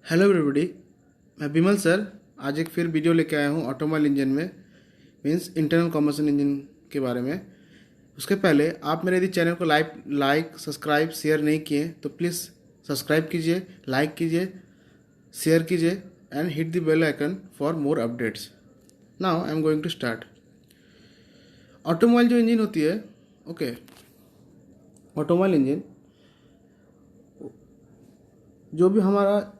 Hello everybody, मैं Bimal sir आज एक फिर वीडियो लेके आया हूँ ऑटोमोबाइल इंजन में मीन्स इंटरनल कम्बशन इंजन के बारे में। उसके पहले आप मेरे यदि चैनल को लाइक सब्सक्राइब शेयर नहीं किए तो प्लीज़ सब्सक्राइब कीजिए, लाइक कीजिए, शेयर कीजिए and hit the bell icon for more updates. Now I am going to start. Automobile जो इंजन होती है, ओके, ऑटोमोबाइल इंजन जो भी हमारा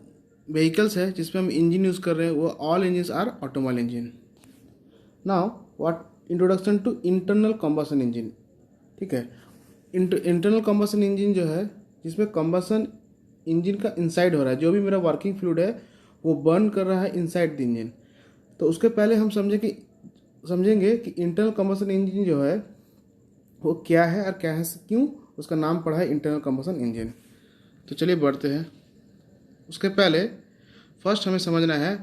व्हीकल्स है जिसमें हम इंजन यूज़ कर रहे हैं वो all engines are automobile engine. Now what introduction to internal combustion engine. ठीक है, इंटरनल कम्बशन इंजन जो है जिसमें कम्बशन इंजन का इनसाइड हो रहा है, जो भी मेरा वर्किंग फ्लूइड है वो बर्न कर रहा है इनसाइड द इंजन। तो उसके पहले हम समझेंगे कि इंटरनल कम्बशन इंजन जो है वो क्या है और क्या है, क्यों उसका नाम पड़ा है इंटरनल कम्बशन इंजन। तो चलिए बढ़ते हैं। उसके पहले फर्स्ट हमें समझना है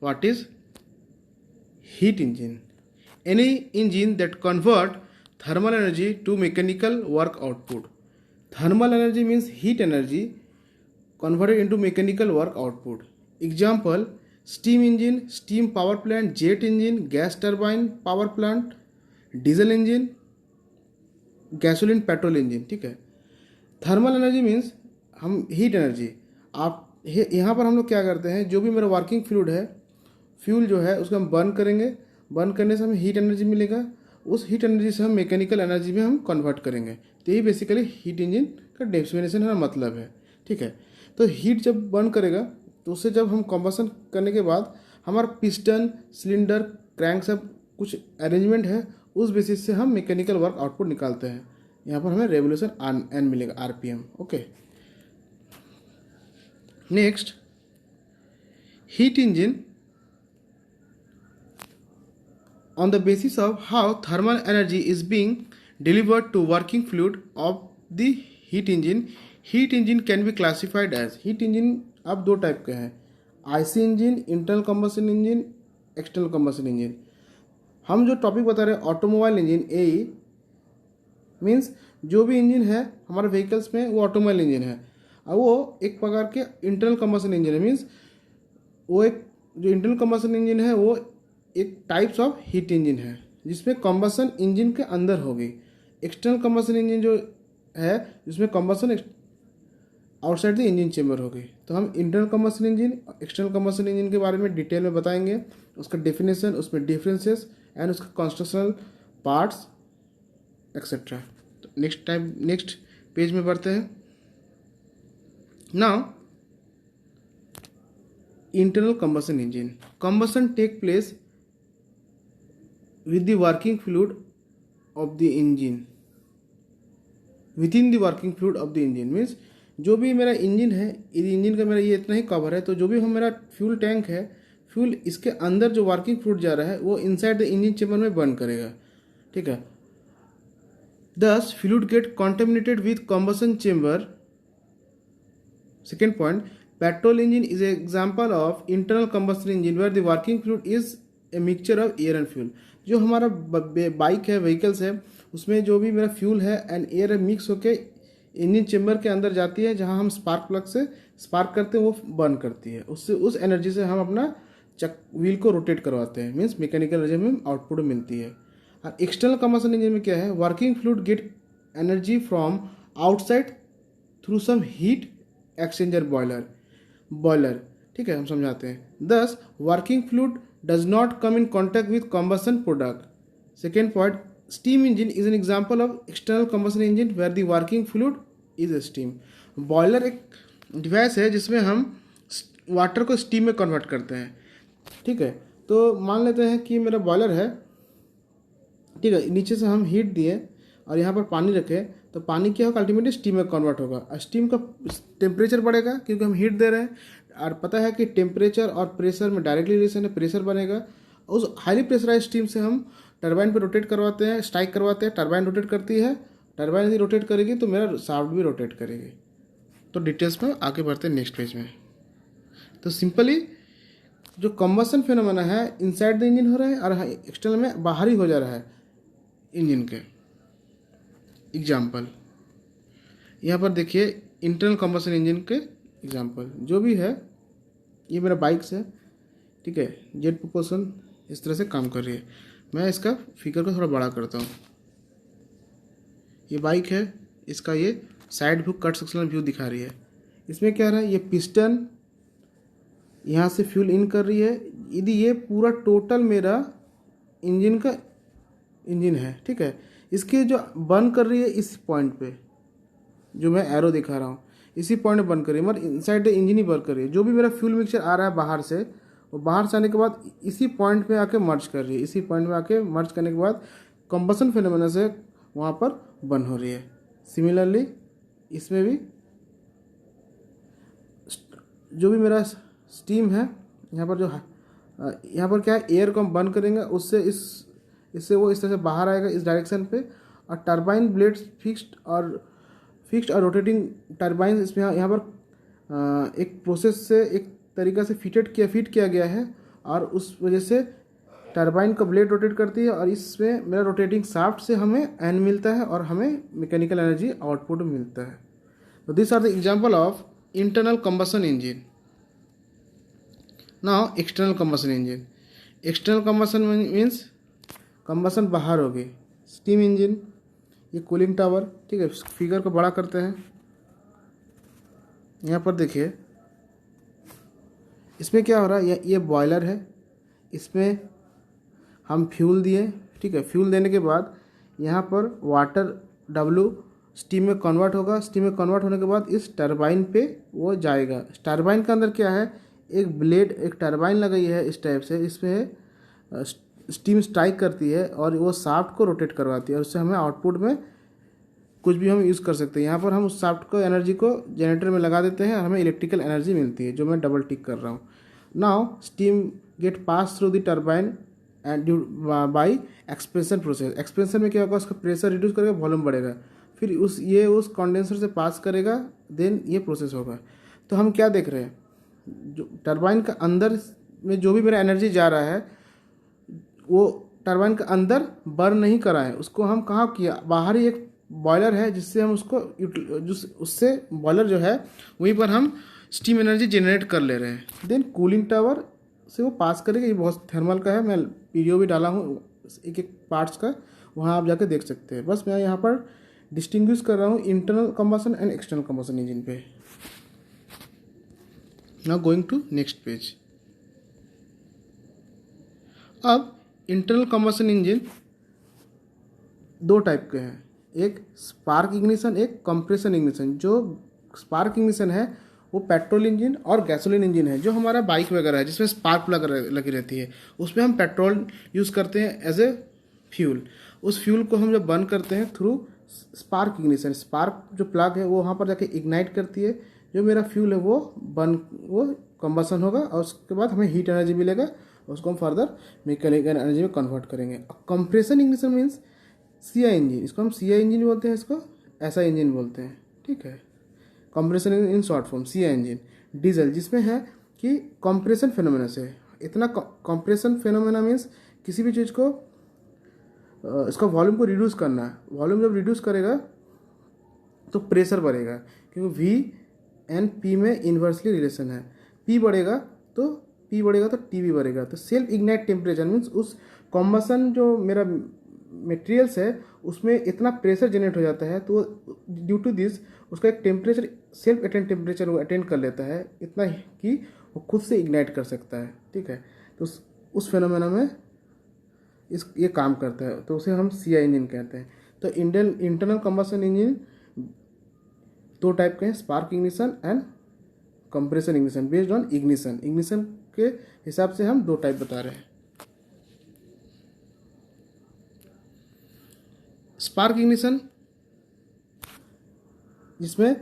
what is heat engine. Any engine that convert thermal energy to mechanical work output. Thermal energy means heat energy converted into mechanical work output. Example: steam engine, steam power plant, jet engine, gas turbine power plant, diesel engine, gasoline petrol engine। ठीक है, thermal energy means हम heat energy. आप यहाँ पर हम लोग क्या करते हैं, जो भी मेरा वर्किंग फ्लूइड है, फ्यूल जो है उसको हम बर्न करेंगे, बर्न करने से हमें हीट एनर्जी मिलेगा, उस हीट एनर्जी से हम मैकेनिकल एनर्जी में हम कन्वर्ट करेंगे। तो यही बेसिकली हीट इंजन का डेफिनेशन है, मतलब है। ठीक है, तो हीट जब बर्न करेगा तो उससे जब हम कम्बसन करने के बाद हमारा पिस्टन, सिलेंडर, क्रैंक सब कुछ अरेंजमेंट है, उस बेसिस से हम मैकेनिकल वर्क आउटपुट निकालते हैं। यहाँ पर हमें रेवोल्यूशन एन मिलेगा, RPM. Okay, next heat engine on the basis of how thermal energy is being delivered to working fluid of the heat engine can be classified as heat engine। अब दो type के हैं, IC engine, internal combustion engine, external combustion engine. हम जो topic बता रहे हैं automobile engine, ए means जो भी इंजन है हमारे व्हीकल्स में वो ऑटोमोबाइल इंजन है, और वो एक प्रकार के इंटरनल कम्बशन इंजन है। मीन्स वो एक जो इंटरनल कम्बशन इंजन है वो एक टाइप्स ऑफ हीट इंजन है जिसमें कम्बसन इंजन के अंदर होगी। एक्सटर्नल कम्बसन इंजन जो है जिसमें combustion outside the engine chamber होगी। तो हम internal combustion engine, external combustion engine के बारे में डिटेल में बताएंगे, उसका डेफिनेशन, उसमें डिफरेंसेस एंड उसका कंस्ट्रक्शनल पार्ट्स एक्सेट्रा। तो नेक्स्ट पेज में बढ़ते हैं। Now internal combustion engine. Combustion take place with the working fluid of the engine, within the working fluid of the engine means जो भी मेरा इंजन है, इस इंजन का मेरा ये इतना ही कवर है, तो जो भी हम मेरा फ्यूल टैंक है, फ्यूल इसके अंदर जो वर्किंग फ्लूइड जा रहा है वो इनसाइड द इंजन चेम्बर में बर्न करेगा। ठीक है, thus fluid get contaminated with combustion chamber। Second point, petrol engine is an example of internal combustion engine where the working fluid is a mixture of air and fuel। जो हमारा bike है, vehicles है, उसमें जो भी मेरा fuel है and air mix होके इंजन चेम्बर के अंदर जाती है, जहां हम स्पार्क प्लग से स्पार्क करते हैं, वो बर्न करती है। उससे उस एनर्जी से हम अपना व्हील को रोटेट करवाते हैं, मीन्स मैकेनिकल एनर्जी में आउटपुट मिलती है। और एक्सटर्नल कम्बशन इंजन में क्या है, working fluid get energy from outside through some heat exchanger boiler. ठीक है, हम समझाते हैं। This working fluid does not come in contact with combustion product. Second point, steam engine is an example of external combustion engine where the working fluid is a steam. Boiler एक device है जिसमें हम water को steam में convert करते हैं। ठीक है, तो मान लेते हैं कि मेरा बॉयलर है, ठीक है, नीचे से हम हीट दिए और यहाँ पर पानी रखे, तो पानी क्या होगा, अल्टीमेटली स्टीम में कन्वर्ट होगा। और स्टीम का टेम्परेचर बढ़ेगा क्योंकि हम हीट दे रहे हैं, और पता है कि टेम्परेचर और प्रेशर में डायरेक्टली रिलेशन है, प्रेशर बनेगा। उस हाईली प्रेशराइज स्टीम से हम टरबाइन पे रोटेट करवाते हैं, स्ट्राइक करवाते हैं, टरबाइन रोटेट करती है, टरबाइन यदि रोटेट करेगी तो मेरा शाफ्ट भी रोटेट करेगी। तो डिटेल्स में आगे बढ़ते हैं नेक्स्ट पेज में। तो सिंपली जो कम्बसन फिनोमेना है इनसाइड द इंजन हो रहा है और एक्सटर्नल में बाहर ही हो जा रहा है इंजन के। एग्जाम्पल यहाँ पर देखिए, इंटरनल कम्बसन इंजन के एग्जाम्पल जो भी है, ये मेरा बाइक्स है, ठीक है। जेट प्रोपोल्शन इस तरह से काम कर रही है। मैं इसका फिगर को थोड़ा बड़ा करता हूँ। ये बाइक है, इसका ये side view cut sectional view दिखा रही है। इसमें क्या रहा है, ये पिस्टन यहाँ से फ्यूल इन कर रही है। यदि ये पूरा टोटल मेरा इंजन है, ठीक है। इसके जो बर्न कर रही है इस पॉइंट पे, जो मैं एरो दिखा रहा हूँ, इसी पॉइंट में बर्न कर रही है, मतलब inside the engine he burn कर रही है। जो भी मेरा फ्यूल मिक्सचर आ रहा है बाहर से, वो बाहर से आने के बाद इसी पॉइंट पे आके मर्ज कर रही है। इसी पॉइंट में आके मर्ज करने के बाद कंबसन फिनोमेना से वहाँ पर बर्न हो रही है। सिमिलरली इसमें भी जो भी मेरा स्टीम है, यहाँ पर यहाँ पर क्या है, एयर को हम बर्न करेंगे, उससे इससे वो इस तरह से बाहर आएगा इस डायरेक्शन पे। और टरबाइन ब्लेड्स फिक्स्ड और रोटेटिंग टरबाइन इसमें यहाँ पर एक प्रोसेस से एक तरीक़ा से फिट किया गया है, और उस वजह से टरबाइन का ब्लेड रोटेट करती है, और इसमें मेरा रोटेटिंग शाफ्ट से हमें एन मिलता है और हमें मैकेनिकल एनर्जी आउटपुट मिलता है। तो this are the example of internal combustion engine. Now external combustion engine. External combustion means combustion बाहर होगी। स्टीम इंजन, ये कूलिंग टावर, ठीक है। फिगर को बड़ा करते हैं। यहाँ पर देखिए, इसमें क्या हो रहा है, ये बॉयलर है, इसमें हम फ्यूल दिए, ठीक है। फ्यूल देने के बाद यहाँ पर वाटर W स्टीम में कन्वर्ट होगा। स्टीम में कन्वर्ट होने के बाद इस टरबाइन पे वो जाएगा। टरबाइन के अंदर क्या है, एक ब्लेड, एक टरबाइन लगाई है इस टाइप से, इसमें स्टीम स्ट्राइक करती है और वो शाफ्ट को रोटेट करवाती है, और उससे हमें आउटपुट में कुछ भी हम यूज़ कर सकते हैं। यहाँ पर हम उस शाफ्ट को एनर्जी को जनरेटर में लगा देते हैं और हमें इलेक्ट्रिकल एनर्जी मिलती है, जो मैं डबल टिक कर रहा हूँ। Now steam get pass through the turbine and by expansion process. Expansion में क्या होगा, उसका प्रेशर रिड्यूस करेगा, वॉल्यूम बढ़ेगा, फिर उस कंडेंसर से पास करेगा, देन ये प्रोसेस होगा। तो हम क्या देख रहे हैं, जो टरबाइन का अंदर में जो भी मेरा एनर्जी जा रहा है, वो टरबाइन के अंदर बर्न नहीं करा है, उसको हम कहाँ किया, बाहर ही एक बॉयलर है जिससे हम उससे बॉयलर जो है वहीं पर हम स्टीम एनर्जी जनरेट कर ले रहे हैं। देन कूलिंग टावर से वो पास करेगा। ये बहुत थर्मल का है, मैं वीडियो भी डाला हूँ एक एक पार्ट्स का, वहाँ आप जाके देख सकते हैं। बस मैं यहाँ पर डिस्टिंग्विश कर रहा हूँ internal combustion and external combustion engine पे। Now going to next page. अब इंटरनल कंबसन इंजन दो टाइप के हैं, एक स्पार्क इग्निशन, एक कंप्रेशन इग्निशन। जो स्पार्क इग्निशन है वो पेट्रोल इंजन और गैसोलीन इंजन है, जो हमारा बाइक वगैरह है जिसमें स्पार्क लगी रहती है, उसमें हम पेट्रोल यूज़ करते हैं एज ए फ्यूल। उस फ्यूल को हम जब बर्न करते हैं थ्रू स्पार्क इग्निशन, स्पार्क जो प्लग है वो वहाँ पर जाके इग्नाइट करती है, जो मेरा फ्यूल है वो कंबसन होगा, और उसके बाद हमें हीट एनर्जी मिलेगा, उसको हम फर्दर मैकेनिकल एनर्जी में कन्वर्ट करेंगे। Compression ignition means CI engine, इसको हम CI इंजन बोलते हैं, इसको ऐसा इंजन बोलते हैं, ठीक है। Compression in short form CI engine. Diesel, जिसमें है कि कंप्रेशन फिनोमेना से इतना कंप्रेशन फिनोमेना मीन्स किसी भी चीज़ को इसका वॉल्यूम को रिड्यूस करना है। वॉल्यूम जब रिड्यूस करेगा तो प्रेशर बढ़ेगा, क्योंकि V एंड P में इन्वर्सली रिलेशन है। P बढ़ेगा तो T भी बढ़ेगा। तो सेल्फ इग्नाइट टेम्परेचर मीन्स उस कॉम्बसन जो मेरा मटेरियल्स है उसमें इतना प्रेशर जनरेट हो जाता है, तो ड्यू टू दिस उसका एक टेम्परेचर, सेल्फ अटेंड टेम्परेचर वो अटेंड कर लेता है, इतना कि वो खुद से इग्नाइट कर सकता है, ठीक है। तो उस फेनोमेना में ये काम करता है, तो उसे हम CI इंजन कहते हैं। तो इंटरनल कंबसन इंजन दो टाइप के हैं, spark ignition and compression ignition, based on ignition के हिसाब से हम दो टाइप बता रहे हैं। स्पार्क इग्निशन, जिसमें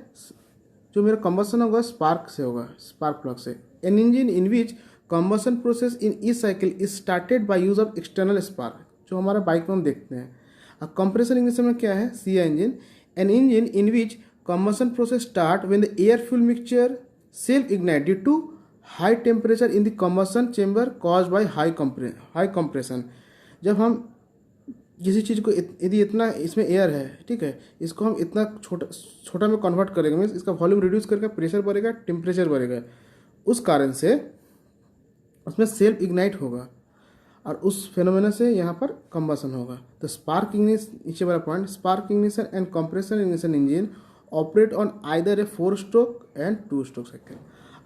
जो मेरा कंबसन होगा स्पार्क से होगा, स्पार्क प्लग से। An engine in which combustion process in each cycle is started by use of external spark, जो हमारा बाइक में हम देखते हैं। अब कंप्रेशन इग्निशन में क्या है, CI engine, an engine in which combustion process start when the air fuel mixture self ignite due to high temperature in the combustion chamber caused by high compression. जब हम किसी चीज़ को यदि इतना इसमें एयर है, ठीक है, इसको हम इतना छोटा में कन्वर्ट करेंगे, मीन्स इसका वॉल्यूम रिड्यूस करके प्रेशर बढ़ेगा, टेम्परेचर बढ़ेगा। उस कारण से उसमें सेल्फ इग्नाइट होगा और उस फेनोमेना से यहाँ पर कंबसन होगा। तो स्पार्क इग्निशन, नीचे वाला point, spark ignition and compression ignition engine operate on either A 4 stroke and 2 stroke cycle.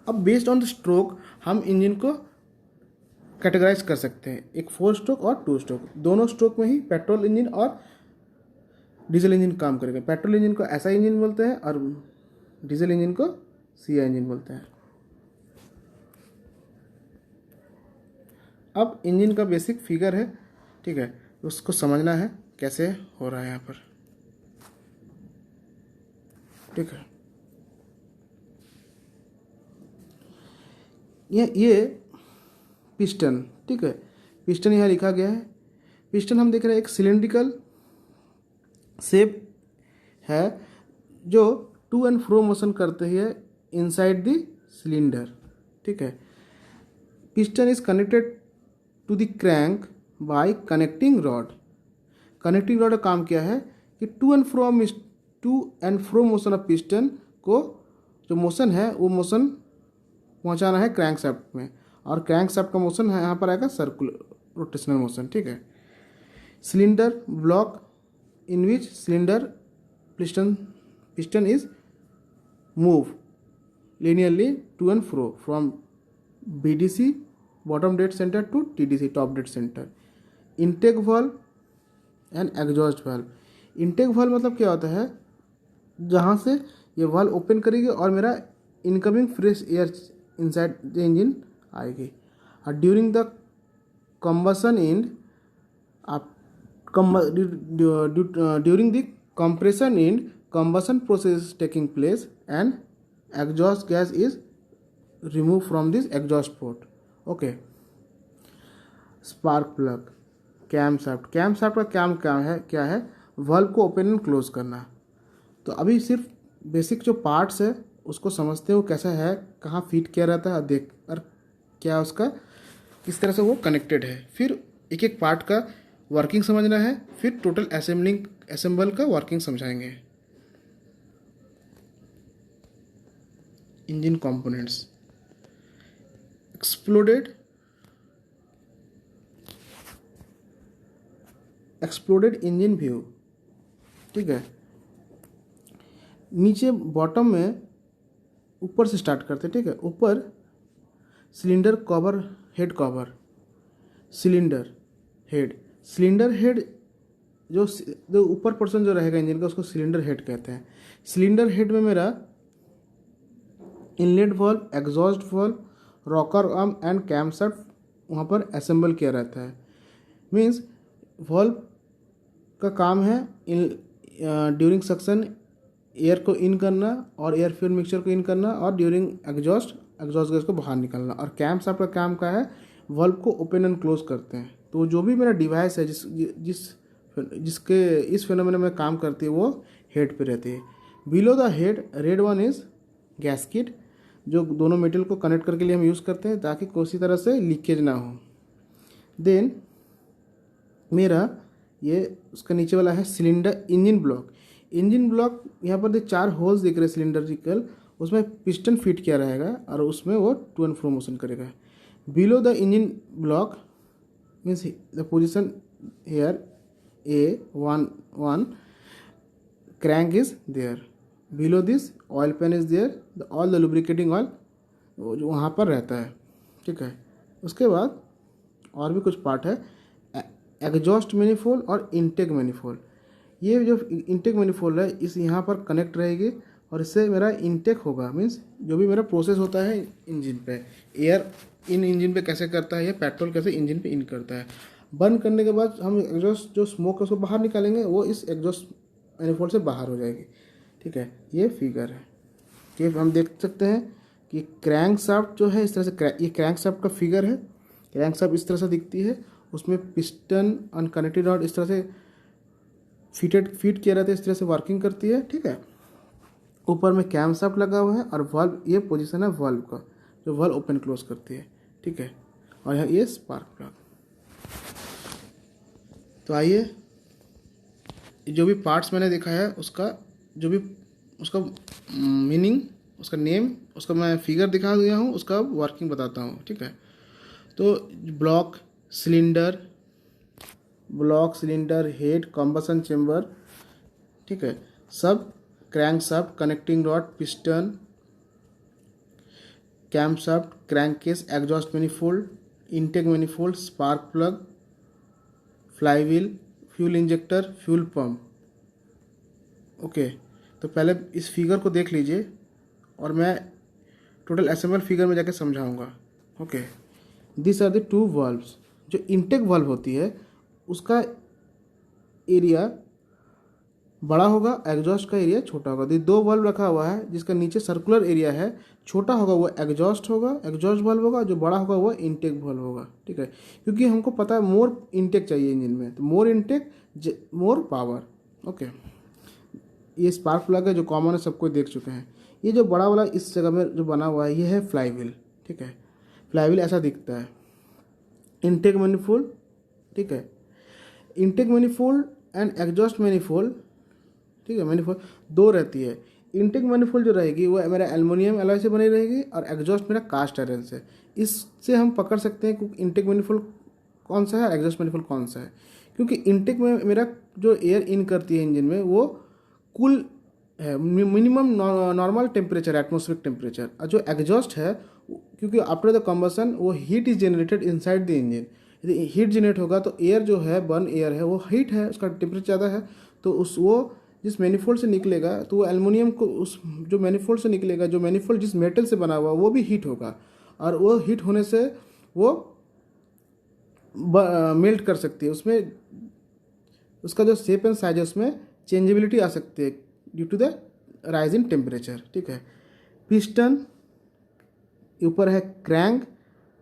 अब बेस्ड ऑन द स्ट्रोक हम इंजन को कैटेगराइज कर सकते हैं, एक 4 स्ट्रोक और 2 स्ट्रोक। दोनों स्ट्रोक में ही पेट्रोल इंजन और डीजल इंजन काम करेगा। पेट्रोल इंजन को एसआई इंजन बोलते हैं और डीजल इंजन को सीआई इंजन बोलते हैं। अब इंजन का बेसिक फिगर है, ठीक है, उसको समझना है कैसे हो रहा है यहाँ पर, ठीक है। ये पिस्टन, ठीक है, पिस्टन यहाँ लिखा गया है। पिस्टन हम देख रहे हैं एक सिलेंड्रिकल शेप है जो टू एंड फ्रो मोशन करते हैं इनसाइड द सिलेंडर, ठीक है। Piston is connected to the crank by connecting rod. Connecting rod का काम क्या है कि to and fro motion of piston को जो मोशन है वो मोशन पहुंचाना है क्रैंक शाफ्ट में, और क्रैंक शाफ्ट का मोशन है यहाँ पर आएगा सर्कुलर रोटेशनल मोशन, ठीक है। Cylinder block in which cylinder piston is move linearly to and fro from BDC bottom dead center to TDC top dead center. Intake valve and exhaust valve. Intake valve मतलब क्या होता है, जहाँ से ये valve open करेगी और मेरा incoming fresh air inside the engine आएगी। और during the combustion and during the compression end combustion process is taking place and exhaust gas is removed from this exhaust port, okay. Spark plug, cam shaft का काम क्या है valve को open and close करना। तो अभी सिर्फ basic जो पार्ट्स है उसको समझते हो कैसा है, कहाँ फिट किया रहता है, देख और क्या उसका किस तरह से वो कनेक्टेड है। फिर एक एक पार्ट का वर्किंग समझना है, फिर टोटल असेंबल का वर्किंग समझाएंगे। Engine components, exploded engine view, ठीक है। नीचे बॉटम में ऊपर से स्टार्ट करते हैं, ठीक है। ऊपर cylinder cover, head cover, cylinder head जो ऊपर पोर्शन जो रहेगा इंजन का उसको सिलेंडर हेड कहते हैं। सिलेंडर हेड में मेरा inlet valve, exhaust valve, rocker arm and cam shaft वहाँ पर असेंबल किया रहता है। मीन्स वाल्व का काम है ड्यूरिंग सक्शन एयर को इन करना और एयर फ्यूल मिक्सचर को इन करना, और ड्यूरिंग एग्जॉस्ट गैस को बाहर निकालना। और कैम शाफ्ट का काम क्या है, वाल्व को ओपन एंड क्लोज करते हैं। तो जो भी मेरा डिवाइस है जिसके इस फेनोमेना में काम करती है वो हेड पे रहती है। Below the head red one is gasket, जो दोनों मेटल को कनेक्ट करके लिए हम यूज़ करते हैं ताकि किसी तरह से लीकेज ना हो। देन मेरा ये उसका नीचे वाला है सिलेंडर इंजन ब्लॉक। यहाँ पर 4 होल्स दिख रहे हैं सिलेंडरिकल, उसमें पिस्टन फिट किया रहेगा और उसमें वो टू एंड फ्रो मोशन करेगा। Below the engine block means the position here A1 crank is there, below this oil pan is there, all the lubricating oil जो वहाँ पर रहता है, ठीक है। उसके बाद और भी कुछ पार्ट है, एग्जॉस्ट मैनिफोल्ड और इनटेक मैनिफोल्ड। ये जो इनटेक मैनिफोल्ड है इस यहाँ पर कनेक्ट रहेगी और इससे मेरा इनटेक होगा। मीन्स जो भी मेरा प्रोसेस होता है इंजन पे, एयर इन इंजन पे कैसे करता है या पेट्रोल कैसे इंजन पे इन करता है। बंद करने के बाद हम एग्जॉस्ट जो स्मोक है उसको बाहर निकालेंगे, वो इस एग्जॉस्ट मैनिफोल्ड से बाहर हो जाएगी, ठीक है। ये फिगर है कि हम देख सकते हैं कि क्रैंक शाफ्ट जो है इस तरह से, ये क्रैंक शाफ्ट का फिगर है। क्रैंक शाफ्ट इस तरह से दिखती है, उसमें पिस्टन अनकनेक्टेड रॉड इस तरह से फिट किया रहता है, इस तरह से वर्किंग करती है, ठीक है। ऊपर में कैम शाफ्ट लगा हुआ है और वाल्व, ये पोजीशन है वाल्व का जो वाल्व ओपन क्लोज करती है, ठीक है। और यहाँ ये स्पार्क प्लग। तो आइए जो भी पार्ट्स मैंने देखा है उसका जो भी उसका मीनिंग, उसका नेम, उसका मैं फिगर दिखा दिया हूँ, उसका वर्किंग बताता हूँ, ठीक है। तो block cylinder head combustion chamber, ठीक है, सब crank shaft connecting rod piston cam shaft crank case exhaust manifold intake manifold spark plug flywheel fuel injector fuel pump. Okay, तो पहले इस फिगर को देख लीजिए और मैं टोटल असेंबल फिगर में जाके समझाऊंगा। Okay, this are the two valves. जो इनटेक वाल्व होती है उसका एरिया बड़ा होगा, एग्जॉस्ट का एरिया छोटा होगा। ये दो वाल्व रखा हुआ है जिसका नीचे सर्कुलर एरिया है, छोटा होगा वो एग्जॉस्ट वाल्व होगा, जो बड़ा होगा वो इनटेक वाल्व होगा, ठीक है। क्योंकि हमको पता है मोर इनटेक चाहिए इंजन में, तो मोर इनटेक मोर पावर। ओके, ये स्पार्क प्लग है जो कॉमन है, सबको देख चुके हैं। ये जो बड़ा वाला इस जगह में जो बना हुआ है ये है फ्लाईव्हील, ठीक है। फ्लाईव्हील ऐसा दिखता है। इनटेक मैनिफोल्ड, ठीक है, intake manifold and exhaust manifold, ठीक है, मैनिफोल्ड दो रहती है। इनटेक मैनिफोल्ड जो रहेगी वो मेरा एल्युमिनियम एलॉय से बनी रहेगी और एग्जॉस्ट मेरा कास्ट आयरन से। इससे हम पकड़ सकते हैं कि इनटेक मैनिफोल्ड कौन सा है और एग्जॉस्ट मैनिफोल्ड कौन सा है। क्योंकि इनटेक में मेरा जो एयर इन करती है इंजन में वो कूल है, minimum normal temperature atmospheric temperature. और जो एग्जॉस्ट है, क्योंकि आफ्टर द कम्बसन वो heat is generated inside the engine. यदि हीट जनरेट होगा तो एयर जो है बर्न एयर है वो हीट है, उसका टेम्परेचर ज़्यादा है, तो वो जिस मैनिफोल्ड से निकलेगा तो वो एल्युमिनियम को उस जो मैनिफोल्ड से निकलेगा, जो मैनिफोल्ड जिस मेटल से बना हुआ वो भी हीट होगा और वो हीट होने से वो मेल्ट कर सकती है। उसमें उसका जो शेप एंड साइज है उसमें चेंजेबिलिटी आ सकती है due to the rise in temperature, ठीक है। पिस्टन ऊपर है क्रैंक,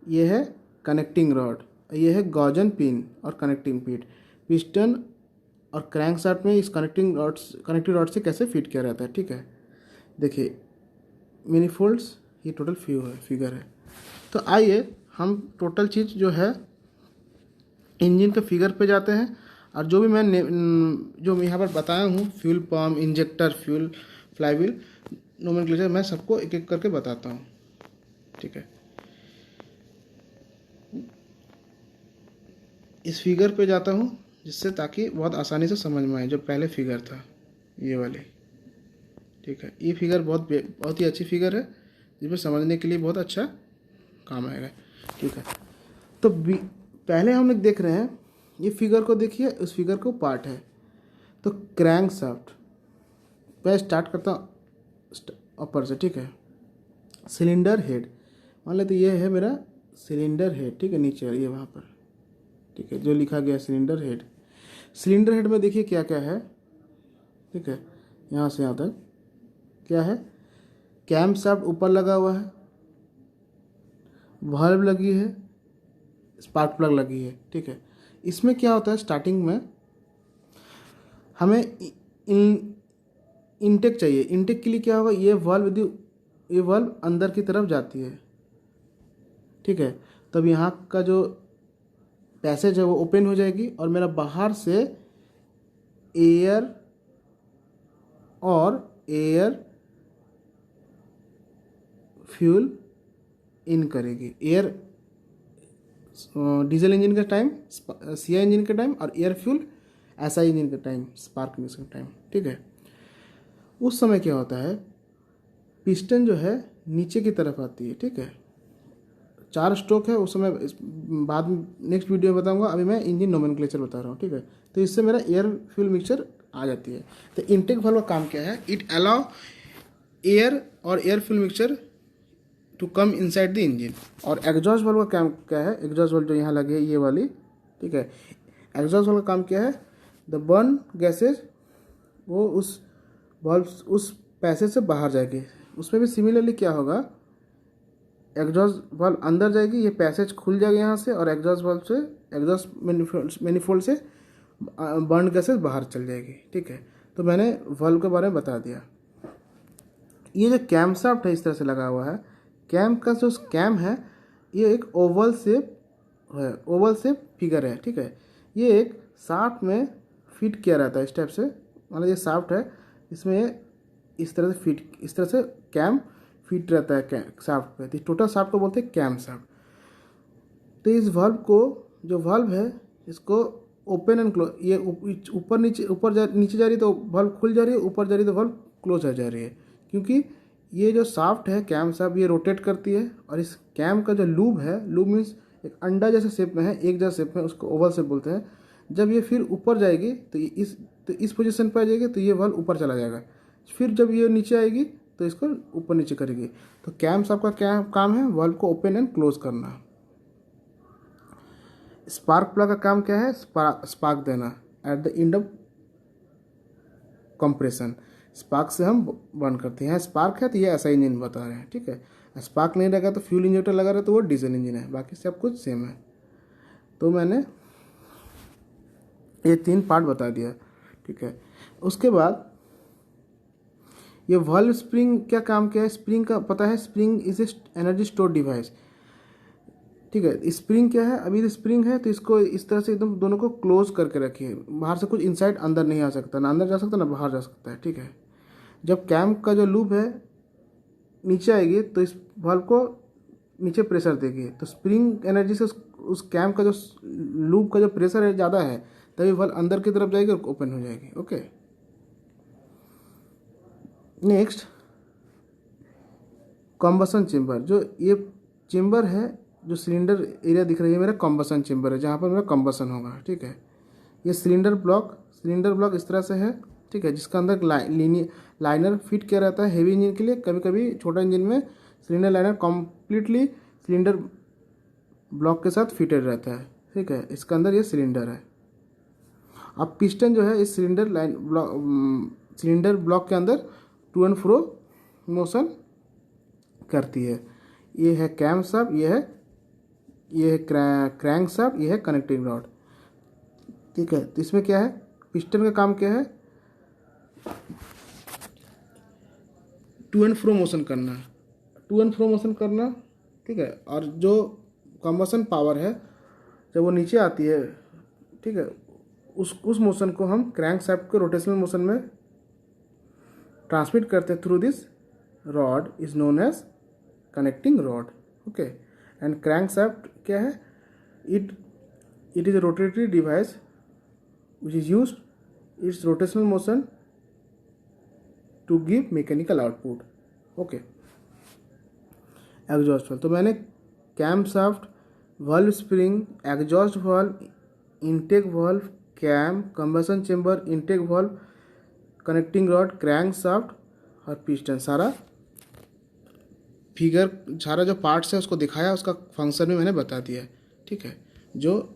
ये है कनेक्टिंग रॉड, ये है गॉजन पिन और कनेक्टिंग पिन। पिस्टन और क्रैंक शाफ्ट में इस कनेक्टिंग रॉड से कैसे फिट किया रहता है, ठीक है। देखिए मैनिफोल्ड्स, ये टोटल फिगर है। तो आइए हम टोटल चीज़ जो है इंजन के फिगर पे जाते हैं और जो भी मैं यहाँ पर बताया हूँ fuel pump, injector, fuel, flywheel, nomenclature, मैं सबको एक एक करके बताता हूँ, ठीक है। इस फिगर पे जाता हूँ जिससे ताकि बहुत आसानी से समझ में आए। जो पहले फिगर था ये वाली, ठीक है, ये फिगर बहुत ही अच्छी फिगर है जिसमें समझने के लिए बहुत अच्छा काम आएगा, ठीक है। तो पहले हम लोग देख रहे हैं ये फिगर को, देखिए उस फिगर को पार्ट है। तो क्रैंक शाफ्ट मैं स्टार्ट करता हूँ ऊपर से, ठीक है। सिलेंडर हेड मान लेते ये है मेरा सिलेंडर हेड, ठीक है, नीचे ये वहाँ पर, ठीक है, जो लिखा गया सिलेंडर हेड। सिलेंडर हेड में देखिए क्या क्या है, ठीक है, यहाँ से यहाँ तक क्या है। कैम शाफ्ट ऊपर लगा हुआ है, वाल्व लगी है, स्पार्क प्लग लगी है, ठीक है। इसमें क्या होता है, स्टार्टिंग में हमें इनटेक चाहिए। इनटेक के लिए क्या होगा, ये वाल्व अंदर की तरफ जाती है, ठीक है। तब यहाँ का जो पैसेज है वो ओपन हो जाएगी और मेरा बाहर से एयर फ्यूल इन करेगी। एयर डीजल इंजन का टाइम, सीआई इंजन का टाइम, और एयर फ्यूल एसआई इंजन का टाइम, स्पार्क इंजन का टाइम, ठीक है। उस समय क्या होता है, पिस्टन जो है नीचे की तरफ आती है, ठीक है। 4 स्ट्रोक है, उस समय बाद में नेक्स्ट वीडियो में बताऊंगा, अभी मैं इंजन नोमेनक्लेचर बता रहा हूँ, ठीक है। तो इससे मेरा एयर फ्यूल मिक्सचर आ जाती है। तो इनटेक वाल्व का काम क्या है, इट अलाउ एयर और air fuel mixture to come inside the engine. और एग्जॉस्ट वाल्व का काम क्या है, एग्जॉस्ट वाल्व जो यहाँ लगी है ये वाली, ठीक है। एग्जॉस्ट वाल्व का काम क्या है, द बर्न गैसेज वो उस वाल्व उस पैसेज से बाहर जाएगी। उसमें भी सिमिलरली क्या होगा, एग्जॉस्ट वाल्व अंदर जाएगी, ये पैसेज खुल जाएगा यहाँ से, और एग्जॉस्ट वाल्व से, एग्जॉस्ट मैनिफोल्ड से बर्न गैसेज बाहर चल जाएगी, ठीक है। तो मैंने वाल्व के बारे में बता दिया। ये जो कैम शाफ्ट है इस तरह से लगा हुआ है, कैम का जो कैम है ये एक ओवल शेप है, ओवल शेप फिगर है, ठीक है। ये एक शाफ्ट में फिट किया रहता है इस टाइप से। मान लीजिए शाफ्ट है, इसमें इस तरह से कैम फिट रहता है शाफ्ट पे। तो टोटल शाफ्ट को बोलते हैं कैम शाफ्ट। तो इस वाल्व को, जो वाल्व है इसको ओपन एंड क्लोज, ये ऊपर नीचे नीचे जा रही है तो वाल्व खुल जा रही है, ऊपर जा रही है तो वाल्व क्लोज हो जा रही है, क्योंकि ये जो शाफ्ट है कैम शाफ्ट ये रोटेट करती है। और इस कैम का जो लूब है, लूब मीन्स एक अंडा जैसे शेप में है, एक जैसा शेप में, उसको ओवल शेप बोलते हैं। जब ये फिर ऊपर जाएगी तो इस पोजीशन पर आ जाएगी तो ये वाल्व ऊपर चला जाएगा। फिर जब ये नीचे आएगी तो इसको ऊपर नीचे करेगी। तो कैम शाफ्ट का क्या काम है, वाल्व को ओपन एंड क्लोज करना। स्पार्क प्लग का काम क्या है, स्पार्क देना at the end of compression. Spark से हम बंद करते हैं। स्पार्क है तो ये ऐसा इंजन बता रहे हैं, ठीक है। स्पार्क नहीं रहेगा तो फ्यूल इंजेक्टर लगा रहे तो वो डीजल इंजन है, बाकी सब कुछ सेम है। तो मैंने ये 3 पार्ट बता दिया, ठीक है। उसके बाद ये वाल्व स्प्रिंग क्या काम किया है, स्प्रिंग का पता है, spring is energy store device, ठीक है। स्प्रिंग क्या है, अभी स्प्रिंग है तो इसको इस तरह से एकदम दोनों को क्लोज करके रखिए, बाहर से कुछ इनसाइड अंदर नहीं आ सकता, ना अंदर जा सकता ना बाहर जा सकता है, ठीक है। जब कैम का जो लूप है नीचे आएगी तो इस वाल्व को नीचे प्रेशर देगी, तो स्प्रिंग एनर्जी से उस कैम का जो लूप का जो प्रेशर है ज़्यादा है, तभी वाल्व अंदर की तरफ जाएगी और ओपन हो जाएगी, ओके। नेक्स्ट कॉम्बसन चेम्बर, जो ये चेम्बर है, जो सिलेंडर एरिया दिख रही है मेरा कॉम्बसन चेम्बर है, जहाँ पर मेरा कॉम्बसन होगा, ठीक है। ये सिलेंडर ब्लॉक इस तरह से है, ठीक है, जिसका अंदर लाइनर फिट किया रहता है हेवी इंजन के लिए। कभी कभी छोटा इंजन में cylinder liner completely cylinder block के साथ फिटेड रहता है, ठीक है। इसका अंदर ये सिलेंडर है। अब पिस्टन जो है इस सिलेंडर ब्लॉक के अंदर टू एंड फ्रो मोशन करती है। ये है कैम शाफ्ट, ये है क्रैंक शाफ्ट, ये है कनेक्टिंग रॉड, ठीक है। तो इसमें क्या है, पिस्टन का काम क्या है, टू एंड फ्रो मोशन करना, ठीक है। और जो कम्बसन पावर है जब वो नीचे आती है, ठीक है, उस मोशन को हम क्रैंक शाफ्ट के रोटेशनल मोशन में ट्रांसमिट करते हैं through this rod is known as connecting rod, okay. And crank shaft क्या है, इट इज a rotatory device which is used its rotational motion to give mechanical output, okay। Exhaust valve, तो मैंने cam shaft, valve spring, exhaust valve, intake valve, cam, combustion chamber, intake valve, connecting rod, crank shaft और piston, सारा figure, सारा जो parts है उसको दिखाया, उसका फंक्शन भी मैंने बता दिया, ठीक है, जो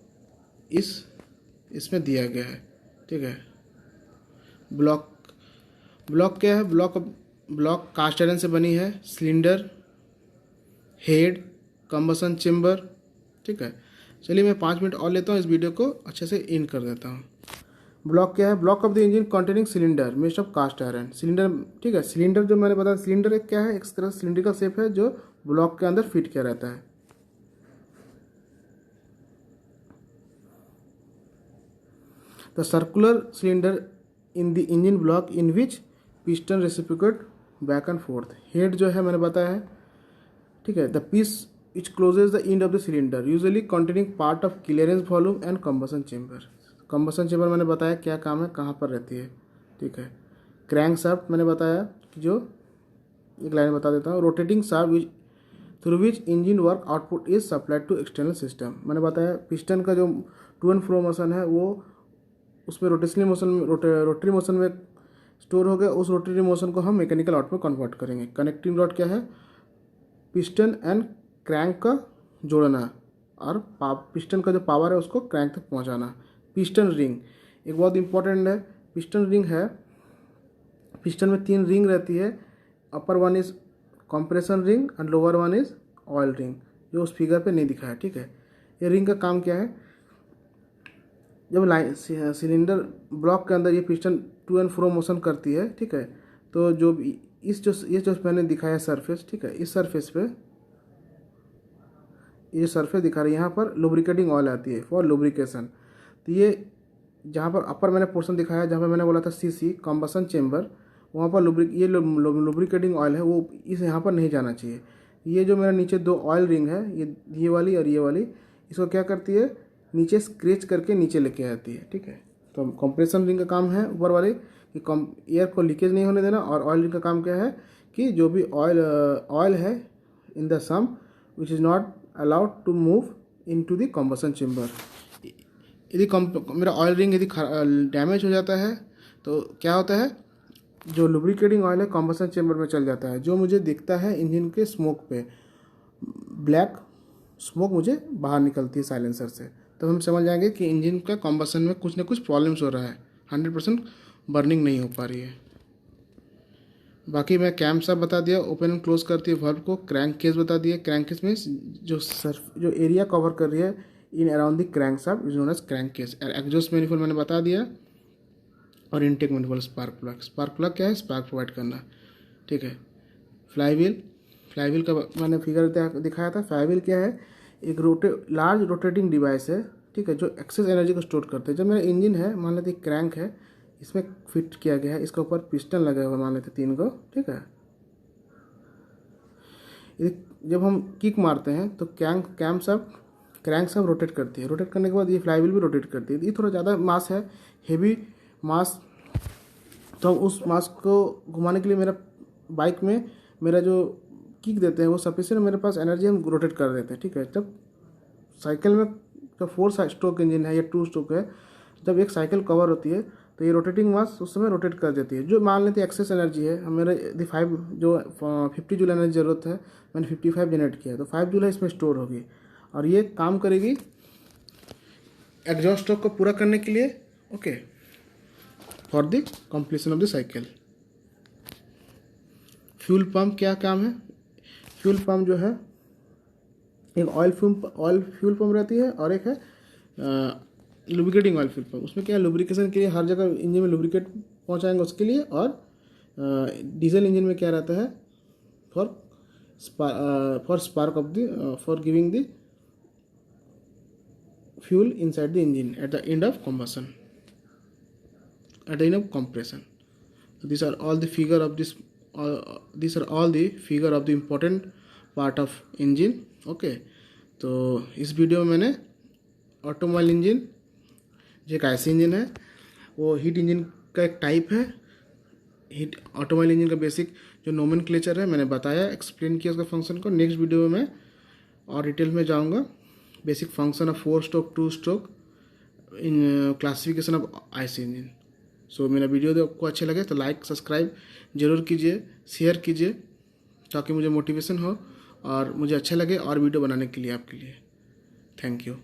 इसमें दिया गया है, ठीक है। ब्लॉक क्या है, ब्लॉक कास्ट आयरन से बनी है, सिलेंडर, हेड, कंबसन चेम्बर, ठीक है। चलिए मैं 5 मिनट और लेता हूँ, इस वीडियो को अच्छे से इन कर देता हूँ। ब्लॉक क्या है, block of the engine containing cylinder made of cast iron, cylinder, ठीक है। सिलेंडर जो मैंने बताया, सिलेंडर एक क्या है, एक तरह सिलेंडर शेप है जो ब्लॉक के अंदर फिट किया रहता है। The circular cylinder in the engine block in which piston reciprocate back and forth. Head जो है मैंने बताया है, ठीक है। The piece which closes the end of the cylinder usually containing part of clearance volume and combustion chamber. Combustion chamber मैंने बताया क्या काम है, कहाँ पर रहती है, ठीक है। क्रैंक शाफ्ट मैंने बताया कि जो, एक लाइन बता देता हूँ, rotating shaft through which engine work output is supplied to external system. मैंने बताया पिस्टन का जो टू एंड फ्रो मोशन है वो उसमें रोटेशनल मोशन में, रोटरी मोशन में स्टोर हो गया, उस रोटरी मोशन को हम मैकेनिकल आउटपुट में कन्वर्ट करेंगे। कनेक्टिंग रॉड क्या है, पिस्टन एंड क्रैंक का जोड़ना और पिस्टन का जो पावर है उसको क्रैंक तक पहुंचाना। पिस्टन रिंग एक बहुत इंपॉर्टेंट है, पिस्टन रिंग है, पिस्टन में 3 रिंग रहती है, upper one is compression ring and lower one is oil ring, जो उस फिगर पे नहीं दिखा है, ठीक है। ये रिंग का काम क्या है, जब सिलेंडर ब्लॉक के अंदर ये piston to and fro motion करती है, ठीक है, तो जो ये जो मैंने दिखाया सरफेस, ठीक है, इस सरफेस पे ये सरफेस दिखा रही है, यहाँ पर लुब्रिकेटिंग ऑयल आती है फॉर लुब्रिकेशन। तो ये जहाँ पर अपर मैंने पोर्शन दिखाया, जहाँ पर मैंने बोला था सीसी कंबसन चेम्बर, वहाँ पर लुब्रिकेटिंग ऑयल है, वो इस यहाँ पर नहीं जाना चाहिए। ये जो मेरा नीचे 2 ऑयल रिंग है, ये वाली और ये वाली, इसको क्या करती है, नीचे स्क्रैच करके नीचे लेके आती है। ठीक है, तो कंप्रेशन रिंग का काम है ऊपर वाले कि एयर को लीकेज नहीं होने देना, और ऑयल रिंग का काम क्या है कि जो भी ऑयल है in the sump which is not allowed to move into the combustion chamber. यदि मेरा ऑयल रिंग यदि डैमेज हो जाता है तो क्या होता है, जो लुब्रिकेटिंग ऑयल है कम्बसन चेम्बर में चल जाता है, जो मुझे दिखता है इंजन के स्मोक पे, ब्लैक स्मोक मुझे बाहर निकलती है साइलेंसर से। तब हम समझ जाएंगे कि इंजन का कम्बसन में कुछ ना कुछ प्रॉब्लम्स हो रहा है, 100% बर्निंग नहीं हो पा रही है। बाकी मैं कैम सब बता दिया, ओपन एंड क्लोज करती है वर्ब को, क्रैंक केस बता दिया। क्रैंक केस में जो एरिया कवर कर रही है in around the crank sub is known as crank case. Exhaust manifold मैंने बता दिया, और intake manifold spark plug. Spark plug क्या है, स्पार्क प्रोवाइड करना। ठीक है, फ्लाईव्हील का मैंने फिगर दिखाया था। फ्लाईव्हील क्या है, एक लार्ज रोटेटिंग डिवाइस है। ठीक है, जो एक्सेस एनर्जी को स्टोर करते हैं। जब मेरा इंजन है, मान लेते क्रैंक है, इसमें फिट किया गया है, इसके ऊपर पिस्टन लगा हुआ मान लेते 3 को। ठीक है, जब हम किक मारते हैं तो क्रैंक सब रोटेट करती है। रोटेट करने के बाद ये फ्लाईव्हील भी रोटेट करती है। ये थोड़ा ज़्यादा मास है, हेवी मास, तो हम उस मास को घुमाने के लिए मेरा बाइक में मेरा जो किक देते हैं वो सफिशिएंट मेरे पास एनर्जी हम रोटेट कर देते हैं। ठीक है, जब साइकिल में जब 4 स्ट्रोक इंजन है या 2 स्ट्रोक है, जब एक साइकिल कवर होती है तो ये रोटेटिंग मास उस समय रोटेट कर देती है। जो मान लेते हैं एक्सेस एनर्जी है, मेरे यदि 50 जूल एनर्जी ज़रूरत है, मैंने 55 जनरेट किया है, तो 5 जूल है इसमें स्टोर होगी, और ये काम करेगी एग्जॉस्ट स्ट्रोक को पूरा करने के लिए। Okay, for the completion of the cycle. Fuel pump क्या काम है, फ्यूल पंप जो है एक ऑयल फ्यूल पंप रहती है, और एक है लुब्रिकेटिंग ऑयल फ्यूल पंप। उसमें क्या है, लुब्रिकेशन के लिए हर जगह इंजन में लुब्रिकेट पहुंचाएंगे उसके लिए, और डीजल इंजन में क्या रहता है, for spark of the for giving the fuel inside the engine at the end of combustion, at the end of compression. So these are all the figure of this these are all the figure of the important part of engine. Okay, तो इस video में मैंने automobile engine जो एक ऐसी engine है, वो heat engine का एक टाइप है। हीट ऑटोमोबाइल इंजन का बेसिक जो नोमेनक्लेचर है मैंने बताया, एक्सप्लेन किया उसका फंक्शन को। नेक्स्ट वीडियो में मैं और डिटेल में जाऊँगा, basic function of 4 stroke 2 stroke in classification of IC engine. So मेरा वीडियो आपको अच्छे लगे तो लाइक सब्सक्राइब ज़रूर कीजिए, शेयर कीजिए, ताकि मुझे मोटिवेशन हो और मुझे अच्छा लगे और वीडियो बनाने के लिए आपके लिए। Thank you.